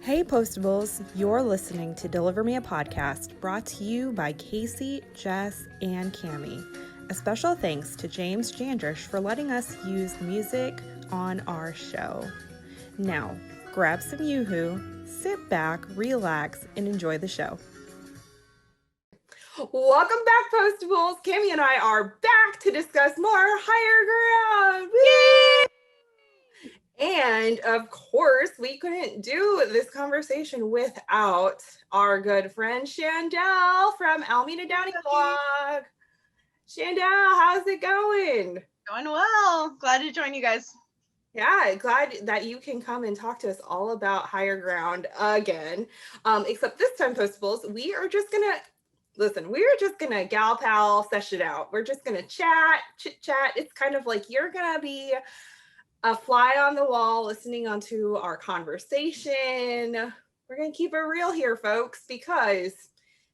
Hey Postables, you're listening to Deliver Me a Podcast brought to you by Kaycee, Jess, and Cammie. A special thanks to James Jandrisch for letting us use music on our show. Now, grab some yoo-hoo, sit back, relax, and enjoy the show. Welcome back, Postables. Cammie and I are back to discuss more higher ground. Yay! And of course, we couldn't do this conversation without our good friend Chandel from Alameda Downing blog. Chandel, how's it going? Going well. Glad to join you guys. Yeah, glad that you can come and talk to us all about higher ground again. Except this time, Postables, we are just gonna gal pal sesh it out. We're just gonna chit chat. It's kind of like you're gonna be a fly on the wall listening onto our conversation. We're going to keep it real here, folks, because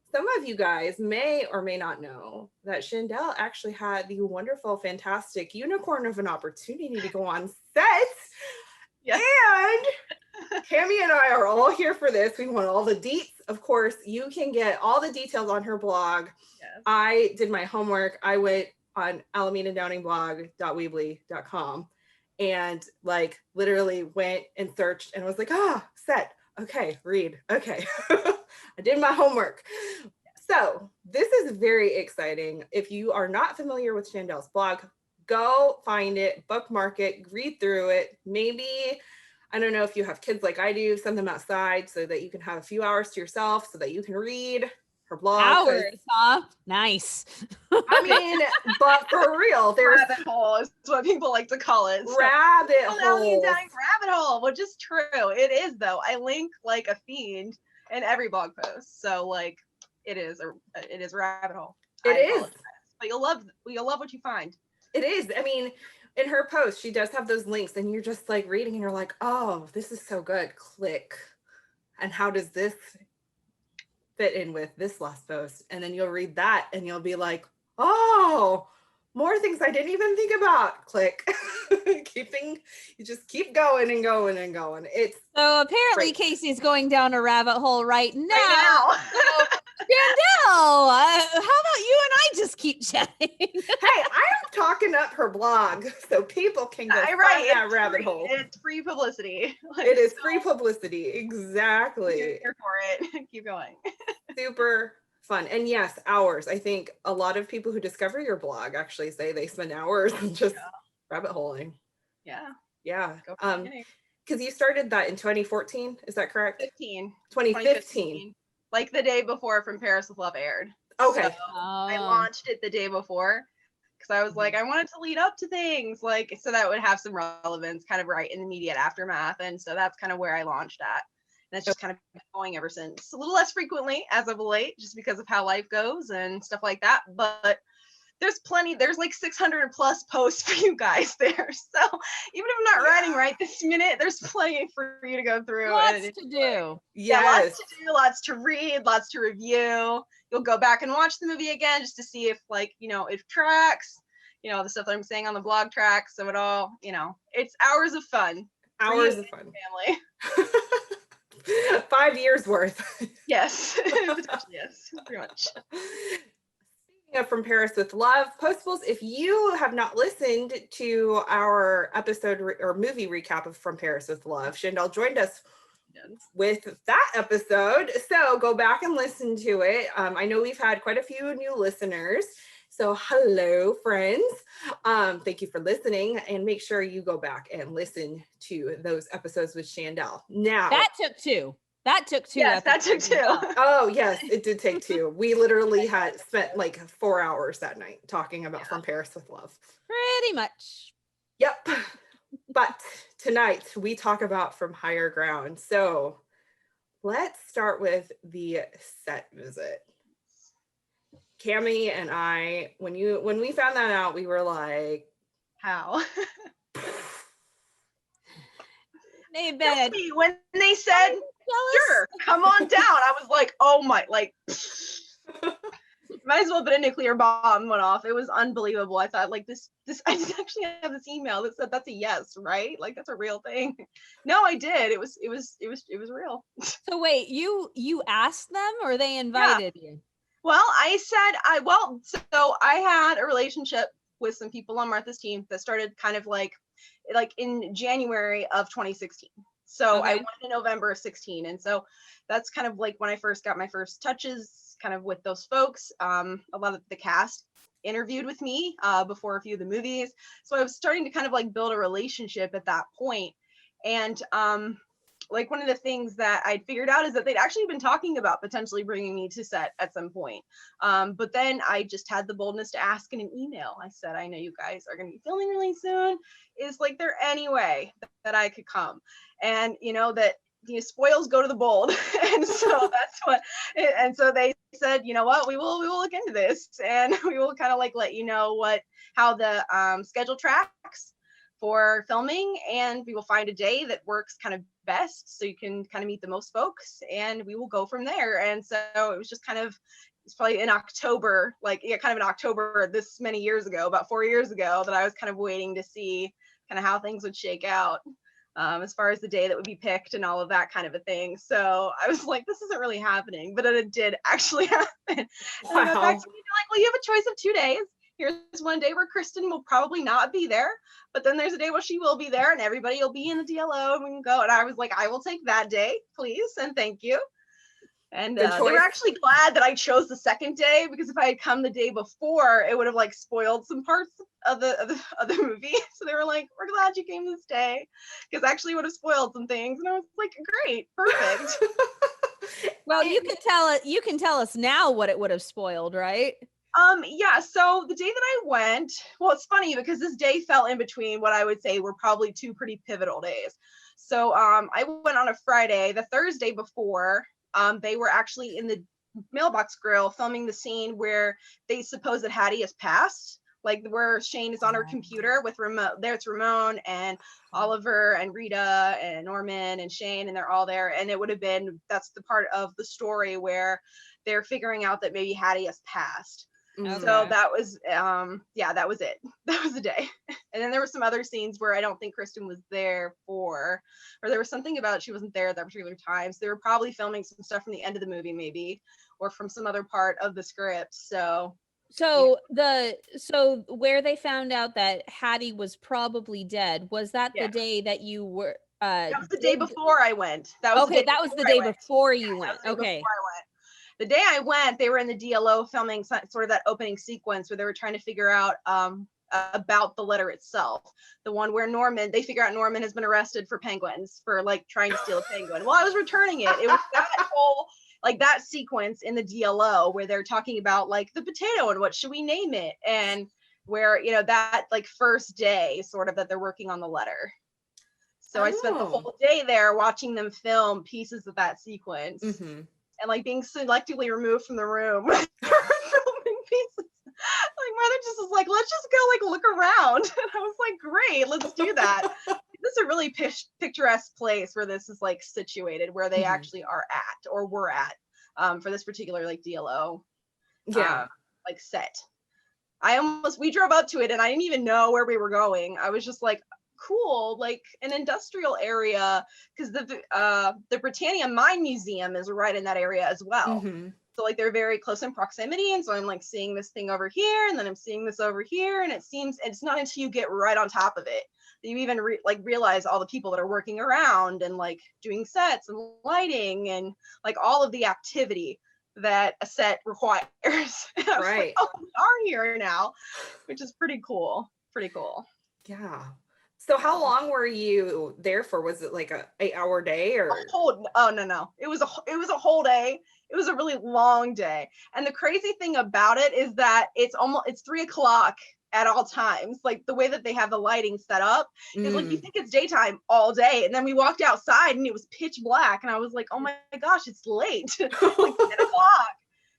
some of you guys may or may not know that Chandel actually had the wonderful, fantastic unicorn of an opportunity to go on set. Yes. And Cammie and I are all here for this. We want all the deets. Of course, you can get all the details on her blog. Yes. I did my homework. I went on alamedadawningblog.weebly.com and like literally went and searched and was like, set. Okay, read. Okay. I did my homework. So this is very exciting. If you are not familiar with Chandel's blog, go find it, bookmark it, read through it. Maybe, I don't know if you have kids like I do, send them outside so that you can have a few hours to yourself so that you can read her blog. Hours, huh? Nice. I mean, but for real, there's rabbit hole is what people like to call it. So, rabbit hole. Rabbit hole, which is true. It is though. I link like a fiend in every blog post, so like it is a rabbit hole. It is, but you'll love what you find. It is. I mean, in her post, she does have those links, and you're just like reading, and you're like, oh, this is so good. Click, and how does this fit in with this last post? And then you'll read that and you'll be like, oh, more things I didn't even think about. Click. You just keep going and going and going. It's so apparently great. Kaycee's going down a rabbit hole right now. Right now. Chandel, how about you and I just keep chatting? Hey, I'm talking up her blog so people can go find that rabbit hole. It's free publicity. It is free publicity. Exactly. You're here for it. Keep going. Super fun. And yes, hours. I think a lot of people who discover your blog actually say they spend hours just rabbit holing. Yeah. Yeah. Because you started that in 2014, is that correct? 2015. Like the day before From Paris with Love aired. Okay. So I launched it the day before because I was like, I wanted to lead up to things like so that would have some relevance kind of right in the immediate aftermath. And so that's kind of where I launched at. And it's just kind of been going ever since. A little less frequently as of late, just because of how life goes and stuff like that. But there's like 600 plus posts for you guys there. So even if I'm not writing right this minute, there's plenty for you to go through. Lots to do. Yes. Lots to do, lots to read, lots to review. You'll go back and watch the movie again just to see if if tracks, the stuff that I'm saying on the blog tracks. So it all, it's hours of fun. Hours of fun. Family. 5 years worth. Yes. Yes, pretty much. From Paris with Love, Postables, if you have not listened to our episode or movie recap of From Paris with Love, Chandel joined us with that episode, so go back and listen to it. I know we've had quite a few new listeners, so hello friends. Thank you for listening, and make sure you go back and listen to those episodes with Chandel. Now that took two. Yes, that took two. Oh, yes, it did take two. We literally had spent like 4 hours that night talking about From Paris with Love. Pretty much. Yep. But tonight we talk about From Higher Ground. So let's start with the set visit. Cammie and I, when we found that out, we were like, how? When they said, sure, come on down. I was like, oh my, like. Might as well have been a nuclear bomb went off. It was unbelievable. I thought like this I did actually have this email that said that's a yes, right? Like that's a real thing. No, I did. It was real. So wait, you asked them or they Yeah. invited you? Well, so I had a relationship with some people on Martha's team that started kind of like in January of 2016. So I Okay. went in November of 16. And so that's kind of like when I first got my first touches kind of with those folks. A lot of the cast interviewed with me before a few of the movies. So I was starting to kind of like build a relationship at that point. And like one of the things that I'd figured out is that they'd actually been talking about potentially bringing me to set at some point. But then I just had the boldness to ask in an email. I said, I know you guys are going to be filming really soon. Is like there any way that I could come? And you know that spoils go to the bold. And so that's what, and so they said, you know what, we will look into this and we will kind of like let you know how the schedule tracks for filming, and we will find a day that works kind of best so you can kind of meet the most folks, and we will go from there. And so it was just kind of, it's probably in October, kind of in October this many years ago, about 4 years ago, that I was kind of waiting to see kind of how things would shake out as far as the day that would be picked and all of that kind of a thing. So I was like, this isn't really happening, but it did actually happen. And they got back to me, they're like, well, you have a choice of 2 days. Here's one day where Kristen will probably not be there, but then there's a day where she will be there and everybody will be in the DLO and we can go. And I was like, I will take that day, please, and thank you. And they were actually glad that I chose the second day, because if I had come the day before, it would have like spoiled some parts of the movie. So they were like, we're glad you came this day, because actually would have spoiled some things. And I was like, great, perfect. Well, you can tell us now what it would have spoiled, right? Yeah, so the day that I went, well, it's funny because this day fell in between what I would say were probably 2 pretty pivotal days. So I went on a Friday. The Thursday before, they were actually in the mailbox grill filming the scene where they suppose that Hattie has passed, like where Shane is on her computer with there's Ramon and Oliver and Rita and Norman and Shane, and they're all there. And it would have been, that's the part of the story where they're figuring out that maybe Hattie has passed. Okay. So that was that was it. That was the day. And then there were some other scenes where I don't think Kristen was there for, or there was something about she wasn't there at that particular time. So they were probably filming some stuff from the end of the movie maybe, or from some other part of the script. So where they found out that Hattie was probably dead, was that the day that you were that was the day before I went. That was okay, that was the day before you went. Okay. The day I went, they were in the DLO filming sort of that opening sequence where they were trying to figure out about the letter itself. The one where they figure out Norman has been arrested for penguins, for like trying to steal a penguin. Well, I was returning it. It was that whole, like that sequence in the DLO where they're talking about like the potato and what should we name it? And where, you know, that like first day sort of that they're working on the letter. So I spent the whole day there watching them film pieces of that sequence. Mm-hmm. And like being selectively removed from the room filming pieces. Like Mother just was like, let's just go like look around. And I was like, great, let's do that. This is a really picturesque place where this is like situated, where they actually are at or were at for this particular like DLO like set. We drove up to it and I didn't even know where we were going. I was just like, cool, like an industrial area, because the Britannia Mine Museum is right in that area as well. So like they're very close in proximity, and so I'm like seeing this thing over here and then I'm seeing this over here, and it's not until you get right on top of it that you even realize all the people that are working around and like doing sets and lighting and like all of the activity that a set requires. Right. Like, oh, we are here now, which is pretty cool. Yeah. So how long were you there for? Was it like a 8-hour day or? No. It was a whole day. It was a really long day. And the crazy thing about it is that it's 3:00 at all times. Like the way that they have the lighting set up is like, you think it's daytime all day. And then we walked outside and it was pitch black. And I was like, oh my gosh, it's late. Like 10:00.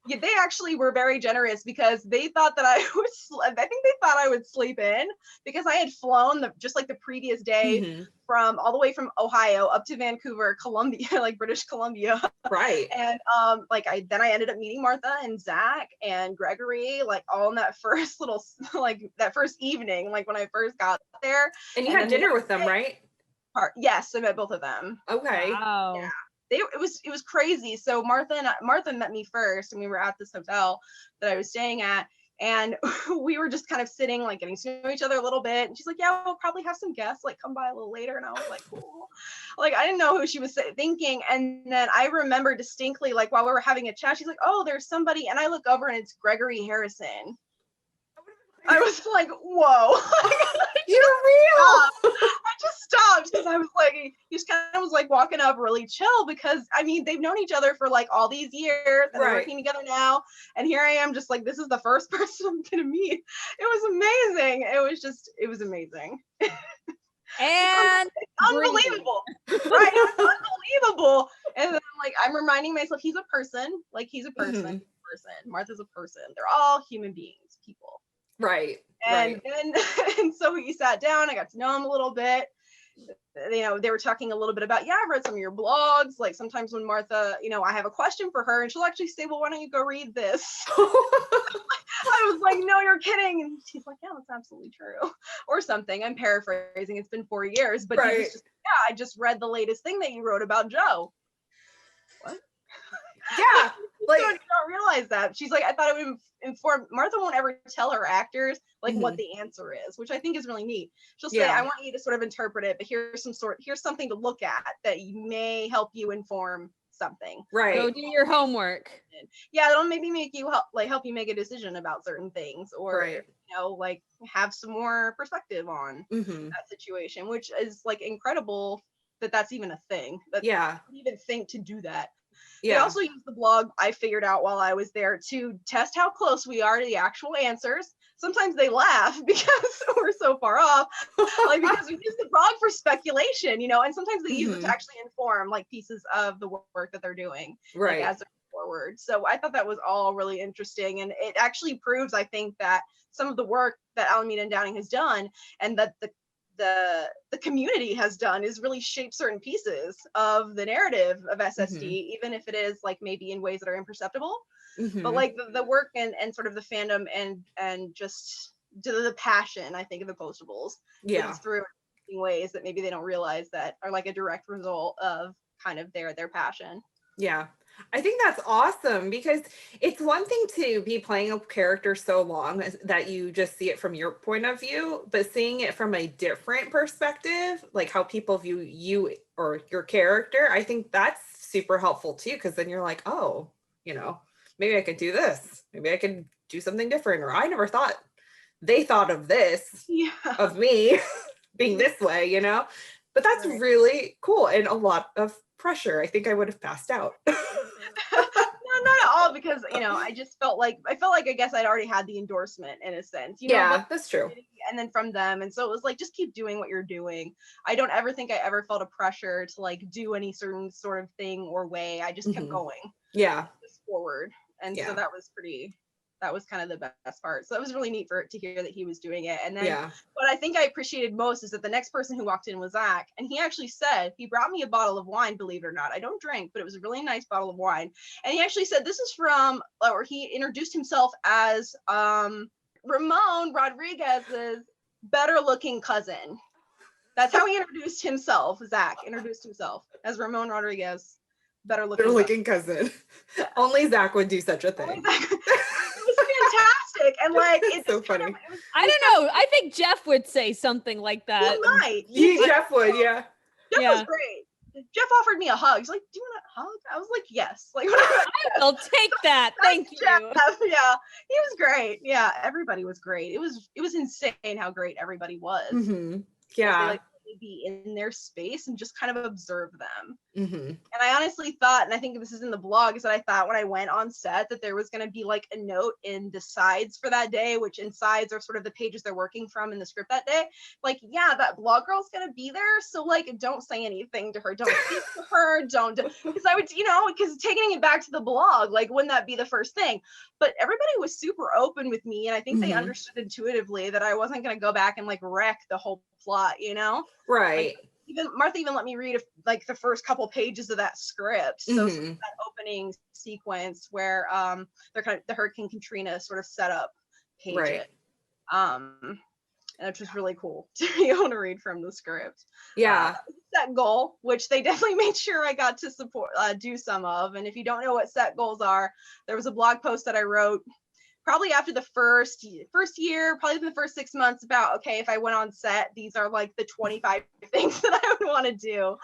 Yeah, they actually were very generous because they thought that I think they thought I would sleep in because I had flown just like the previous day from all the way from Ohio up to Vancouver, Columbia, like British Columbia. Right. And like I ended up meeting Martha and Zach and Gregory, like all in that first little like that first evening, like when I first got there. And you had dinner with them, right? Yes, I met both of them. Okay. Wow. Yeah. It was crazy. So Martha met me first, and we were at this hotel that I was staying at, and we were just kind of sitting, like getting to know each other a little bit. And she's like, "Yeah, we'll probably have some guests like come by a little later." And I was like, "Cool." Like I didn't know who she was thinking. And then I remember distinctly, like while we were having a chat, she's like, "Oh, there's somebody," and I look over and it's Gregory Harrison. I was like, "Whoa." You're real. I just stopped because I was like, he just kind of was like walking up really chill because I mean, they've known each other for like all these years and they're working together now. And here I am just like, this is the first person I'm going to meet. It was amazing. It was amazing. And unbelievable. Right. It was unbelievable. And then like, I'm reminding myself, he's a person. Like he's a person. Martha's a person. They're all human beings, people. Right. And then and so we sat down, I got to know him a little bit. You know, they were talking a little bit about, yeah, I've read some of your blogs. Like sometimes when Martha, you know, I have a question for her and she'll actually say, well, why don't you go read this? I was like, no, you're kidding. And she's like, yeah, that's absolutely true. Or something. I'm paraphrasing. It's been 4 years, but he was just, yeah, I just read the latest thing that you wrote about Joe. What? Yeah. Like, you don't realize that. She's like, I thought it would inform. Martha won't ever tell her actors like what the answer is, which I think is really neat. She'll say, I want you to sort of interpret it, but here's something to look at that may help you inform something. Right. Go do your homework. Yeah, it'll maybe make you help you make a decision about certain things, or you know, like have some more perspective on that situation, which is like incredible that that's even a thing. That even think to do that. They also use the blog, I figured out while I was there, to test how close we are to the actual answers. Sometimes they laugh because we're so far off, like because we use the blog for speculation, you know, and sometimes they use it to actually inform like pieces of the work that they're doing, like, as they're forward. So I thought that was all really interesting, and it actually proves, I think, that some of the work that Alameda and Downing has done, and that the community has done, is really shape certain pieces of the narrative of SSD, even if it is like maybe in ways that are imperceptible. But like the work and sort of the fandom and just the passion, I think, of the Postables comes through in ways that maybe they don't realize that are like a direct result of kind of their passion. Yeah. I think that's awesome, because it's one thing to be playing a character so long that you just see it from your point of view, but seeing it from a different perspective, like how people view you or your character, I think that's super helpful too, because then you're like, oh, you know, maybe I could do this. Maybe I could do something different. Or I never thought they thought of this, of me being this way, you know? But that's really cool, and a lot of pressure. I think I would have passed out. No, not at all, because you know, I felt like I guess I'd already had the endorsement in a sense, you know, that's true. And then from them, and so it was like, just keep doing what you're doing. I don't ever think I ever felt a pressure to like do any certain sort of thing or way. I just kept going, just forward, and so that was kind of the best part. So that was really neat to hear that he was doing it. And then what I think I appreciated most is that the next person who walked in was Zach. And he actually said, he brought me a bottle of wine, believe it or not. I don't drink, but it was a really nice bottle of wine. And he actually said, this is from, or he introduced himself as Ramon Rodriguez's better looking cousin. That's how he introduced himself. Zach introduced himself as Ramon Rodriguez, better looking cousin. Only Zach would do such a thing. Fantastic. And like, it's so funny. I don't know. I think Jeff would say something like that. He might. Jeff would, Jeff was great. Jeff offered me a hug. He's like, do you want a hug? I was like, yes. Like, I'll take that. Thank you. Jeff. Yeah, he was great. Yeah, everybody was great. It was insane how great everybody was. Yeah. They like be in their space and just kind of observe them. Mm-hmm. And I honestly thought, and I think this is in the blog, is that I thought when I went on set that there was going to be like a note in the sides for that day, which in sides are sort of the pages they're working from in the script that day. Like, yeah, that blog girl's going to be there. So like, don't say anything to her. Don't speak to her. Don't, because I would, because taking it back to the blog, like, wouldn't that be the first thing? But everybody was super open with me. And I think they understood intuitively that I wasn't going to go back and like wreck the whole plot, Right. Like, Martha even let me read like the first couple pages of that script. So that opening sequence where they're kind of the Hurricane Katrina sort of setup page. Right. And which was really cool to be able to read from the script. Yeah. Set goal, which they definitely made sure I got to support, do some of. And if you don't know what set goals are, there was a blog post that I wrote probably after the first year, probably the first 6 months about, okay, if I went on set, these are like the 25 things that I would want to do.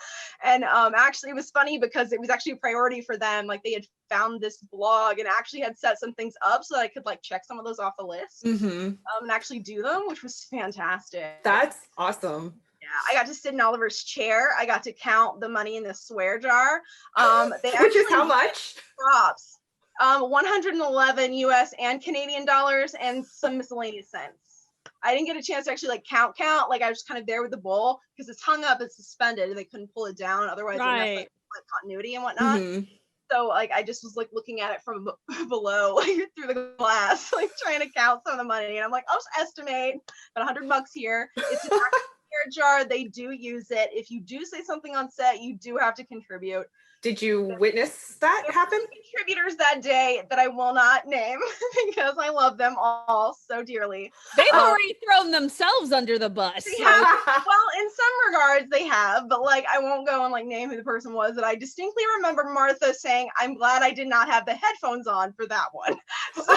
And actually it was funny because it was actually a priority for them. Like they had found this blog and actually had set some things up so that I could like check some of those off the list and actually do them, which was fantastic. That's awesome. Yeah, I got to sit in Oliver's chair. I got to count the money in the swear jar. Which is how much? Props. 111 US and Canadian dollars and some miscellaneous cents. I didn't get a chance to actually like count. Like I was kind of there with the bowl because it's hung up, it's suspended, and they couldn't pull it down. Otherwise, it would mess up like continuity and whatnot. So like I just was like looking at it from below, like through the glass, like trying to count some of the money. And I'm like, I'll just estimate about $100 here. It's an actual swear jar. They do use it. If you do say something on set, you do have to contribute. Did you witness that happen? Contributors that day that I will not name because I love them all so dearly. They've already thrown themselves under the bus. So. Well, in some regards they have, but like I won't go and like name who the person was. That I distinctly remember Martha saying, "I'm glad I did not have the headphones on for that one." So, it was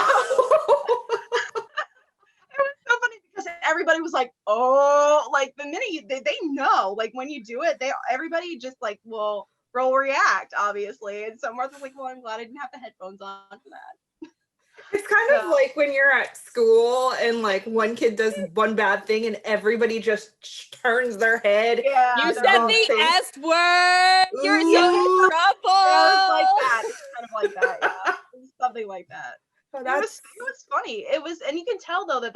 so funny because everybody was like, "Oh," like the minute they know, like when you do it, everybody just like will. Roll react, obviously. And so Martha's like, well, I'm glad I didn't have the headphones on for that. It's kind of like when you're at school and like one kid does one bad thing and everybody just turns their head. Yeah, you said the S word. You're so in trouble. Yeah, it was like that. It's kind of like that. Yeah. It was something like that. Oh, it was funny. It was, and you can tell though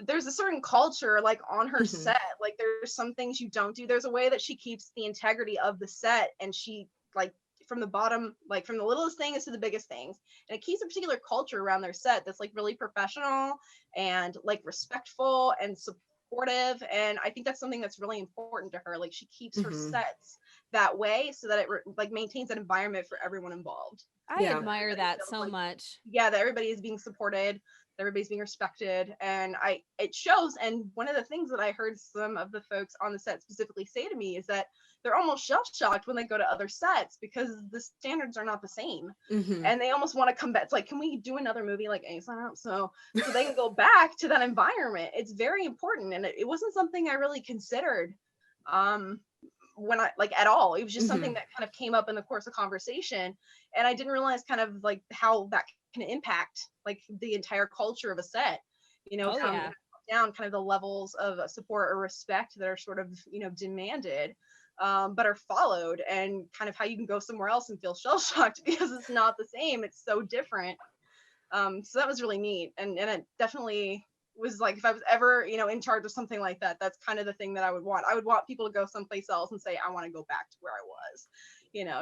there's a certain culture like on her set. Like there's some things you don't do. There's a way that she keeps the integrity of the set, and she like from the bottom, like from the littlest things to the biggest things, and it keeps a particular culture around their set that's like really professional and like respectful and supportive. And I think that's something that's really important to her. Like she keeps her sets that way so that it like maintains an environment for everyone involved. I admire that so much. Yeah, that everybody is being supported, everybody's being respected, and it shows. And one of the things that I heard some of the folks on the set specifically say to me is that they're almost shell-shocked when they go to other sets because the standards are not the same, and they almost want to come back. It's like, can we do another movie like ASAP so they can go back to that environment? It's very important, and it wasn't something I really considered when I like at all. It was just something that kind of came up in the course of conversation, and I didn't realize kind of like how that can impact like the entire culture of a set, down kind of the levels of support or respect that are sort of demanded but are followed, and kind of how you can go somewhere else and feel shell-shocked because it's not the same, it's so different. So that was really neat, and it definitely was like, if I was ever in charge of something like that, that's kind of the thing that I would want people to go someplace else and say, I want to go back to where I was,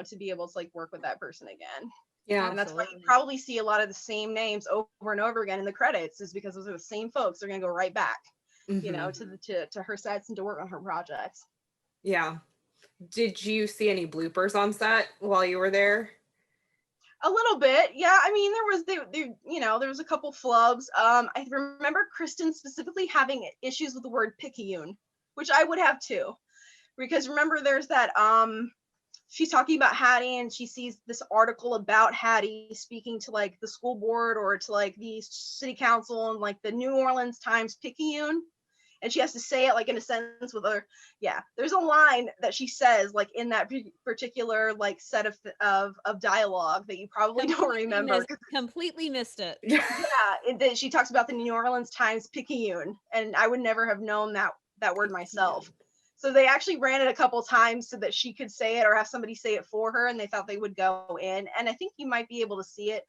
to be able to like work with that person again. Yeah, and that's why you probably see a lot of the same names over and over again in the credits, is because those are the same folks. They're gonna go right back, to her sets and to work on her projects. Yeah. Did you see any bloopers on set while you were there? A little bit, yeah. I mean, there was a couple flubs. I remember Kristen specifically having issues with the word picayune, which I would have too, because remember there's that she's talking about Hattie, and she sees this article about Hattie speaking to like the school board or to like the city council and like the New Orleans Times Picayune, and she has to say it like in a sentence with her. Yeah, there's a line that she says like in that particular like set of dialogue that you probably don't remember. Completely missed it. Yeah, and she talks about the New Orleans Times Picayune, and I would never have known that word myself. So they actually ran it a couple times so that she could say it or have somebody say it for her, and they thought they would go in. And I think you might be able to see it,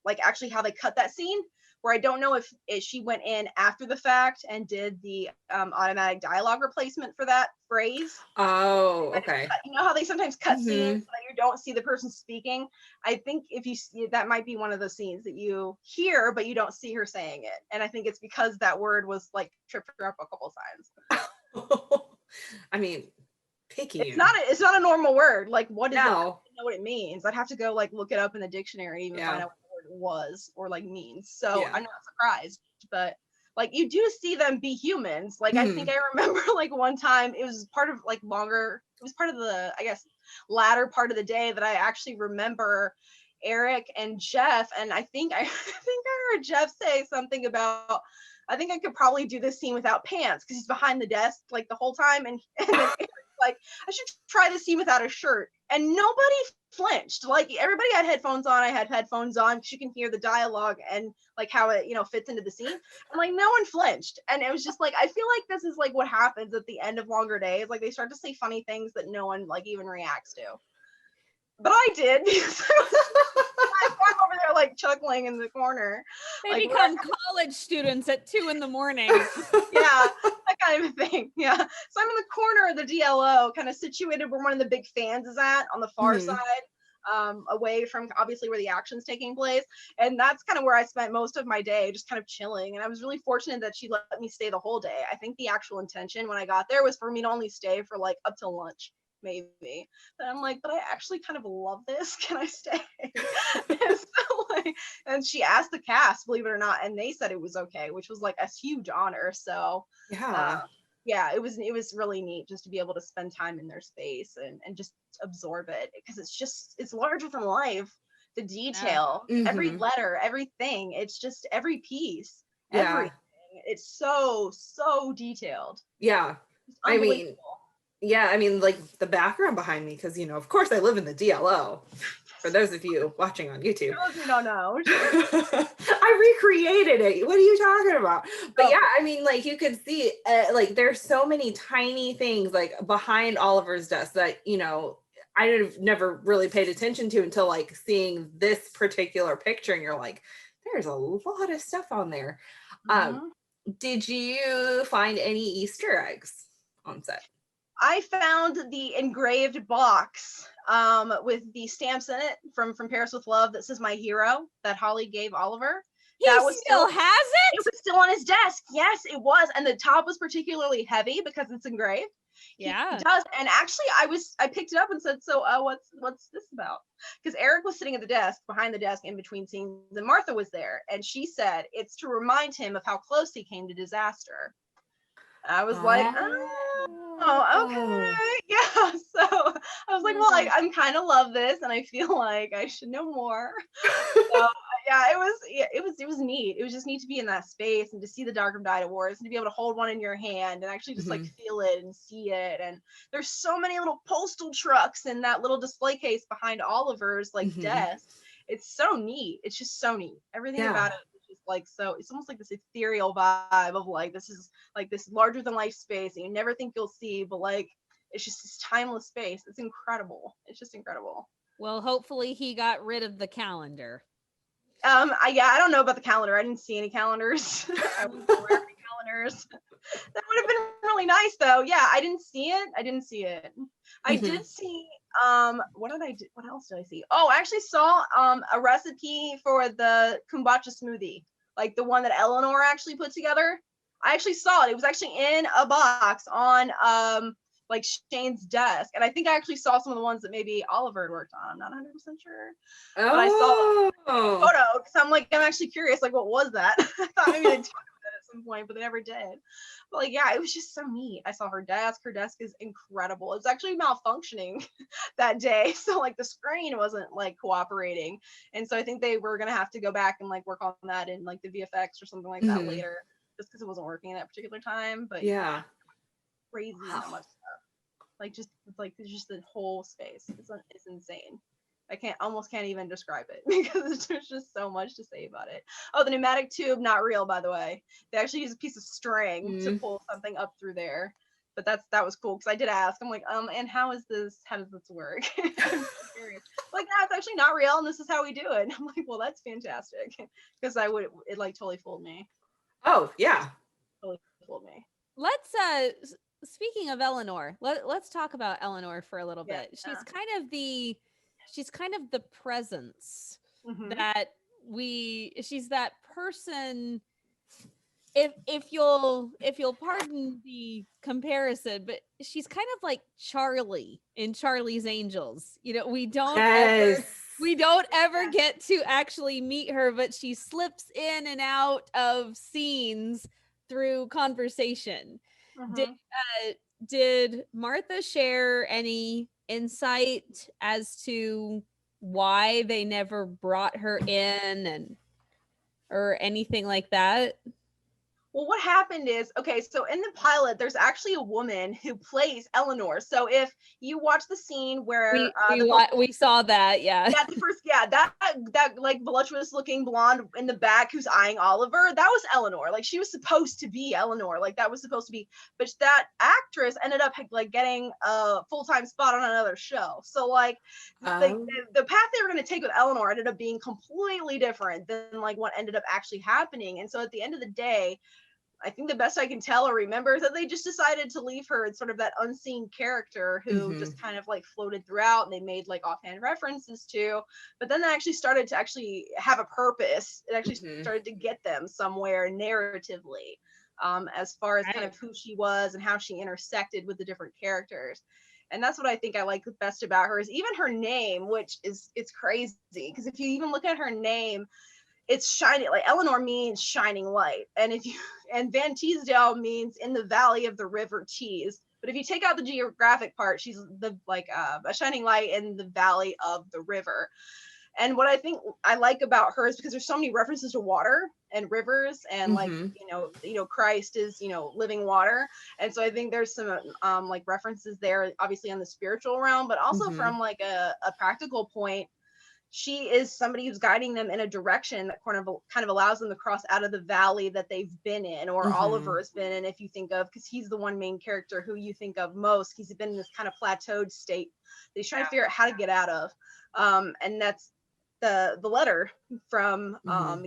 like actually how they cut that scene, where I don't know if she went in after the fact and did the automatic dialogue replacement for that phrase. Oh, okay. You know how they sometimes cut scenes Mhm. so that you don't see the person speaking? I think if you see, that might be one of the scenes that you hear, but you don't see her saying it. And I think it's because that word was like tripped her up a couple times. I mean, picky. It's not a normal word. Like, what is it? I don't No. know what it means. I'd have to go like look it up in the dictionary to even Yeah. find out what the word was or like means. So Yeah. I'm not surprised, but like you do see them be humans. Like I think I remember like one time it was part of like longer. It was part of the, I guess, latter part of the day that I actually remember Eric and Jeff, and I think I heard Jeff say something about, I think I could probably do this scene without pants because he's behind the desk like the whole time, and then Eric's like, I should try this scene without a shirt, and nobody flinched. Like everybody had headphones on. I had headphones on because you can hear the dialogue and like how it, you know, fits into the scene. And like no one flinched, and it was just like I feel like this is like what happens at the end of longer days. Like they start to say funny things that no one like even reacts to. But I did. I'm over there like chuckling in the corner. They like, become college students at 2 a.m. Yeah, that kind of thing. Yeah. So I'm in the corner of the DLO, kind of situated where one of the big fans is at on the far side, away from obviously where the action's taking place. And that's kind of where I spent most of my day, just kind of chilling. And I was really fortunate that she let me stay the whole day. I think the actual intention when I got there was for me to only stay for like up till lunch. Maybe, but I'm like, but I actually kind of love this. Can I stay? And so, like, and she asked the cast, believe it or not, and they said it was okay, which was like a huge honor. So, Yeah. yeah, it was really neat just to be able to spend time in their space and just absorb it because it's larger than life. The detail, every letter, everything. It's just every piece, everything. It's so detailed. Yeah. It's I mean, unbelievable. yeah, I mean, like the background behind me, because, you know, of course I live in the DLO. For those of you watching on YouTube. For those who don't know. I recreated it. What are you talking about? But Oh. yeah, I mean, like you could see, like there's so many tiny things like behind Oliver's desk that, you know, I've never really paid attention to until like seeing this particular picture, and you're like, there's a lot of stuff on there. Did you find any Easter eggs on set? I found the engraved box with the stamps in it from Paris with Love that says "My Hero" that Holly gave Oliver. That was still has it? It was still on his desk. Yes, it was, and the top was particularly heavy because it's engraved. Yeah, he does. And actually, I picked it up and said, "So, what's this about?" Because Eric was sitting at the desk, behind the desk, in between scenes, and Martha was there, and she said it's to remind him of how close he came to disaster. I was like, oh, okay. Yeah. So I was like, well, I'm kind of love this and I feel like I should know more. So yeah, it was neat. It was just neat to be in that space and to see the Dark of Night Awards and to be able to hold one in your hand and actually just like feel it and see it. And there's so many little postal trucks in that little display case behind Oliver's like desk. It's so neat. It's just so neat. Everything about it. Like, so it's almost like this ethereal vibe of like this is like this larger than life space that you never think you'll see, but like it's just this timeless space. It's incredible. It's just incredible. Well, hopefully he got rid of the calendar. I don't know about the calendar. I didn't see any calendars. I wasn't aware of any calendars. That would have been really nice though. Yeah, I didn't see it. I did see what else did I see? Oh, I actually saw a recipe for the kombucha smoothie, like the one that Eleanor actually put together. I actually saw it. It was actually in a box on like Shane's desk, and I think I actually saw some of the ones that maybe Oliver had worked on. I'm not 100% sure, but I saw a photo because I'm actually curious, like what was that? I thought maybe they'd talk about it at some point, but they never did. But like, yeah, it was just so neat. I saw her desk. Her desk is incredible. It was actually malfunctioning that day, so like the screen wasn't like cooperating, and so I think they were gonna have to go back and like work on that in like the VFX or something like that later, just because it wasn't working at that particular time. But yeah, crazy how much stuff. Like just the whole space. It's insane. I almost can't even describe it because there's just so much to say about it. Oh, the pneumatic tube, not real, by the way. They actually use a piece of string to pull something up through there. but that was cool because I did ask. I'm like, and how does this work? I'm so curious. Like, no, it's actually not real, and this is how we do it. And I'm like, well, that's fantastic, because it like totally fooled me. Oh yeah. Totally fooled me. Let's speaking of Eleanor, let's talk about Eleanor for a little bit. She's kind of the presence that she's that person. If you'll pardon the comparison, but she's kind of like Charlie in Charlie's Angels. You know, we don't ever get to actually meet her, but she slips in and out of scenes through conversation. Did Martha share any insight as to why they never brought her in or anything like that? Well, what happened is, okay, so in the pilot, there's actually a woman who plays Eleanor. So if you watch the scene where we saw that, yeah, that like voluptuous looking blonde in the back who's eyeing Oliver, that was Eleanor. Like, she was supposed to be Eleanor. Like, that was supposed to be, but that actress ended up like getting a full-time spot on another show. So like the path they were going to take with Eleanor ended up being completely different than like what ended up actually happening. And so at the end of the day, I think the best I can tell or remember is that they just decided to leave her as sort of that unseen character who just kind of like floated throughout, and they made like offhand references to, but then they actually started to actually have a purpose. It actually started to get them somewhere narratively, as far as kind of who she was and how she intersected with the different characters. And that's what I think I like the best about her, is even her name, which is, it's crazy because if you even look at her name, it's shining. Like, Eleanor means shining light, and Van Teesdale means in the valley of the river Tees. But if you take out the geographic part, she's a shining light in the valley of the river. And what I think I like about her is because there's so many references to water and rivers, and like Christ is living water, and so I think there's some like references there, obviously on the spiritual realm, but also from like a practical point. She is somebody who's guiding them in a direction that kind of allows them to cross out of the valley that they've been in, or Oliver has been in, if you think of, because he's the one main character who you think of most. He's been in this kind of plateaued state that he's trying to figure out how to get out of. And that's the letter from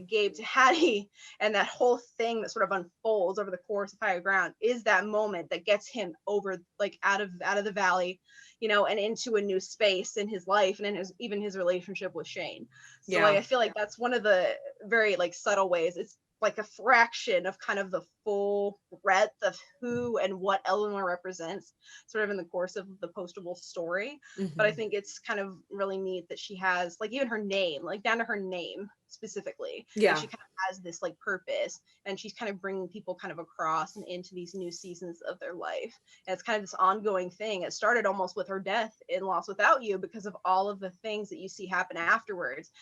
Gabe to Hattie, and that whole thing that sort of unfolds over the course of Higher Ground is that moment that gets him over, like, out of the valley, and into a new space in his life, and in his relationship with Shane. So like, I feel like that's one of the very like subtle ways. It's like a fraction of kind of the full breadth of who and what Eleanor represents sort of in the course of the Postable story. But I think it's kind of really neat that she has, like, even her name, like down to her name specifically, she kind of has this like purpose, and she's kind of bringing people kind of across and into these new seasons of their life. And it's kind of this ongoing thing. It started almost with her death in Lost Without You, because of all of the things that you see happen afterwards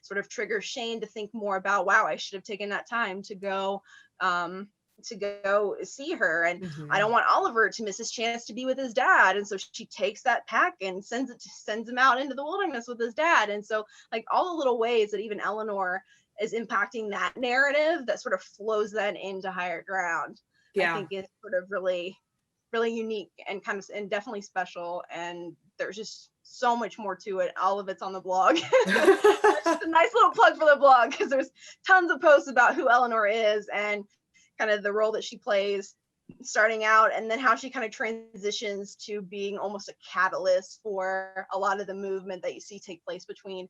sort of triggers Shane to think more about, wow, I should have taken that time to go see her, and I don't want Oliver to miss his chance to be with his dad. And so she takes that pack and sends him out into the wilderness with his dad. And so like all the little ways that even Eleanor is impacting that narrative that sort of flows then into Higher Ground, I think is sort of really, really unique and and definitely special. And there's just so much more to it. All of it's on the blog. It's just a nice little plug for the blog, because there's tons of posts about who Eleanor is and kind of the role that she plays starting out, and then how she kind of transitions to being almost a catalyst for a lot of the movement that you see take place between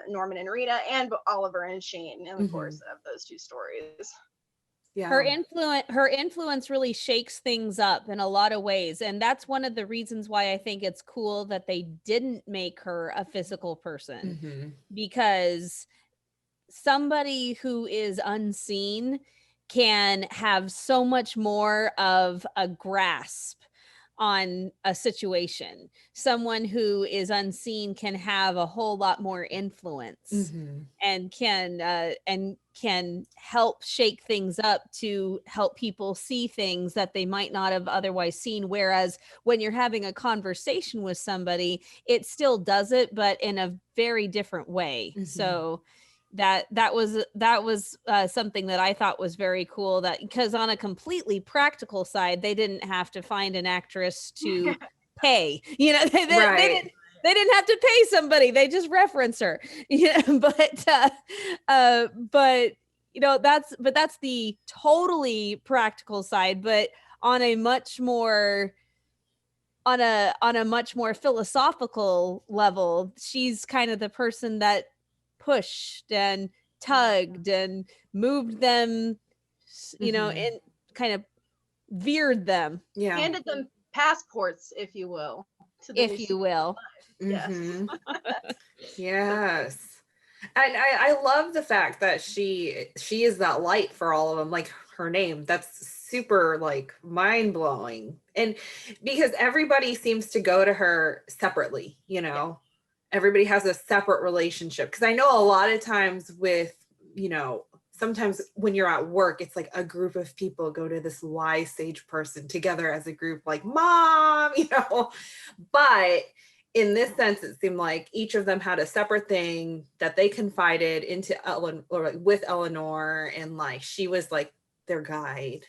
Norman and Rita, and Oliver and Shane in the course of those two stories. Her influence really shakes things up in a lot of ways, and that's one of the reasons why I think it's cool that they didn't make her a physical person, because somebody who is unseen can have so much more of a grasp on a situation. Someone who is unseen can have a whole lot more influence, and can help shake things up to help people see things that they might not have otherwise seen. Whereas when you're having a conversation with somebody, it still does it, but in a very different way. So that was something that I thought was very cool, that because on a completely practical side, they didn't have to find an actress to pay, you know, they didn't have to pay somebody, they just reference her, yeah. But you know, that's the totally practical side. But on a much more philosophical level, she's kind of the person that pushed and tugged and moved them, you know, and kind of veered them, handed them passports, if you will, if you will. Yes. Yes. And I love the fact that she is that light for all of them, like her name. That's super like mind-blowing. And because everybody seems to go to her separately, you know. Everybody has a separate relationship. Because I know a lot of times with, you know, sometimes when you're at work, it's like a group of people go to this wise sage person together as a group, like mom, you know. But in this sense, it seemed like each of them had a separate thing that they confided into Eleanor, or like with Eleanor, and like she was like their guide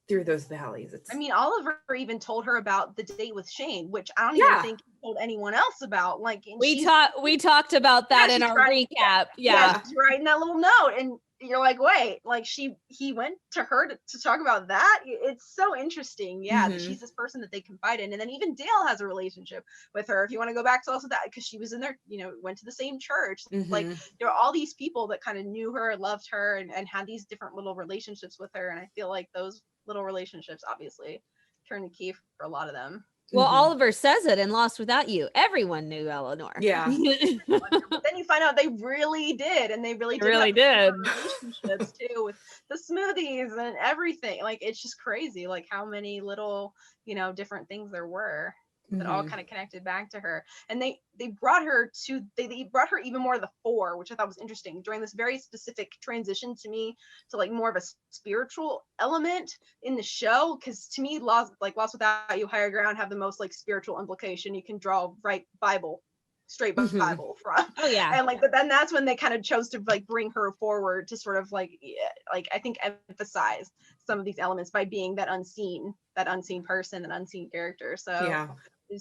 through those valleys. I mean, Oliver even told her about the date with Shane, which I don't even think he told anyone else about. Like, we talked about that in our recap. Yeah, she's writing that little note, and you're like, wait, like he went to her to talk about that. It's so interesting. Yeah, that she's this person that they confide in. And then even Dale has a relationship with her, if you want to go back to also that, because she was in there, you know, went to the same church. Like, there are all these people that kind of knew her, loved her, and had these different little relationships with her. And I feel like those little relationships obviously turn the key for a lot of them. Well, Oliver says it in Lost Without You. Everyone knew Eleanor. Yeah. But then you find out they really did, and they really did relationships too, with the smoothies and everything. Like, it's just crazy, like how many little, you know, different things there were that all kind of connected back to her. And they brought her even more to the fore, which I thought was interesting, during this very specific transition to me to like more of a spiritual element in the show. Because to me, Lost Without You, Higher Ground have the most like spiritual implication you can draw right Bible straight Bible from. Oh yeah. And like, but then that's when they kind of chose to like bring her forward to sort of like I think emphasize some of these elements by being that unseen person, an unseen character. So yeah,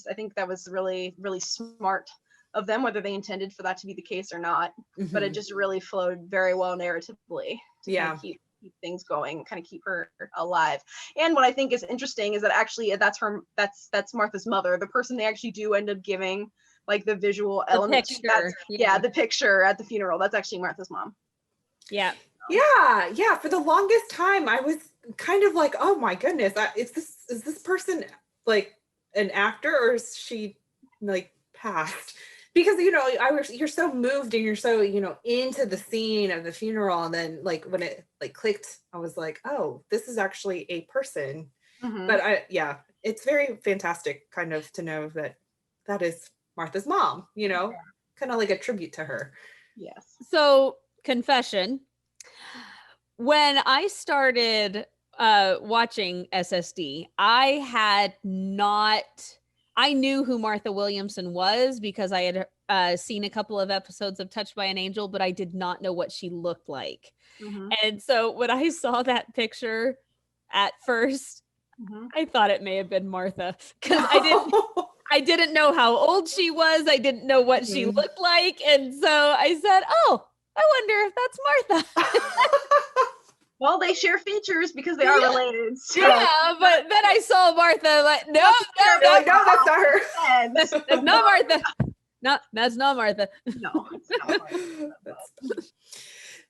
I think that was really, really smart of them, whether they intended for that to be the case or not. But it just really flowed very well narratively to kind of keep things going, kind of keep her alive. And what I think is interesting is that actually that's Martha's mother, the person they actually do end up giving like the visual element to. The picture at the funeral, that's actually Martha's mom. Yeah, for the longest time I was kind of like, oh my goodness, is this person like an actor, or is she like passed? Because, you know, you're so moved and you're so, you know, into the scene of the funeral, and then like when it like clicked, I was like, oh, this is actually a person. But it's very fantastic kind of to know that is Martha's mom, you know, kind of like a tribute to her. Yes. So, confession, when I started watching SSD, I knew who Martha Williamson was because I had seen a couple of episodes of Touched by an Angel, but I did not know what she looked like. And so when I saw that picture at first, I thought it may have been Martha, because I didn't know how old she was. I didn't know what she looked like. And so I said, oh, I wonder if that's Martha. Well, they share features because they are related. So. Yeah, but then I saw Martha, like, no, that's not her. That's not Martha. No, that's not Martha. No, it's not Martha.